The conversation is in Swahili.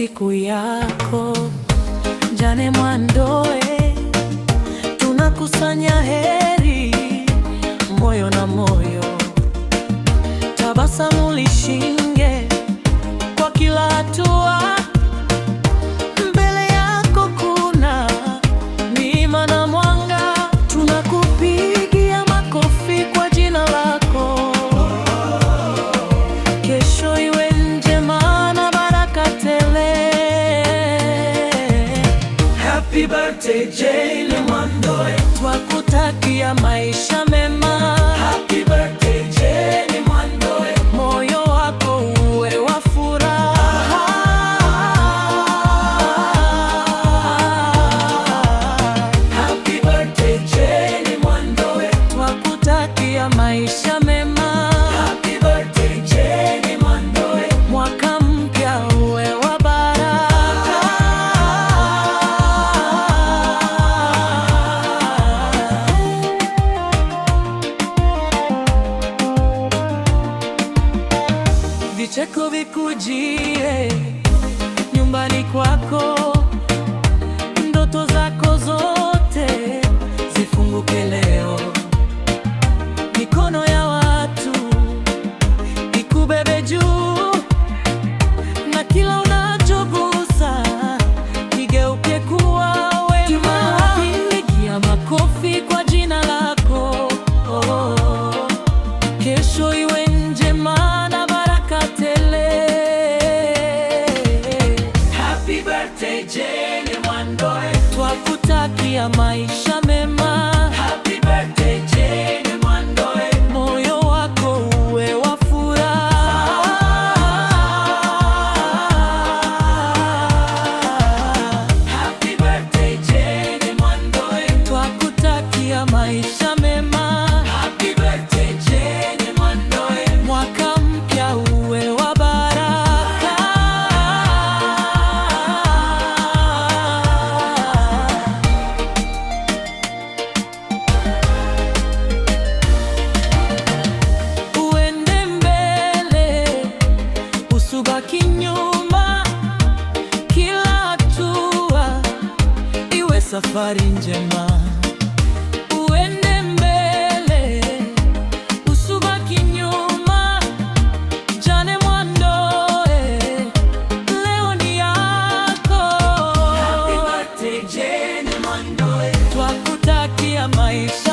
siku yako. Jane Mwandoe, tunakusanya heri moyo na moyo, tabasamu lishinge kwa kila hatua. Mbele yako kuna neema na mwanga, tunakupigia makofi kwa jina lako. Kesho iwe njema na baraka tele. Happy birthday Jane Mwandoe, twakutakia maisha mema. Happy birthday Jane Mwandoe, moyo wako uwe wa furaha. Happy birthday Jane Mwandoe, twakutakia maisha mema. Happy birthday Jane Mwandoe, mwaka mpya uwe wa baraka. Vicheko vikujie nyumbani kwako, ndoto zako zote zifunguke leo. Mikono ya watu ikubebe juu, na kila unachogusa kigeuke kuwa wema. Pigia makofi kwa jina lako. Kesho iwe njema na baraka tele. Happy birthday Jane Mwandoe, twakutakia maisha mema. Happy birthday Jane Mwandoe, moyo wako uwe wa furaha. Happy birthday Jane Mwandoe, twakutakia maisha mema. Happy birthday Jane Mwandoe, mwaka mpya uwe wa baraka. Uende mbele, usibaki nyuma, kila hatua iwe safari njema. Uende mbele, usibaki nyuma, Jane Mwandoe, leo ni yako. Happy birthday Jane Mwandoe, twakutakia maisha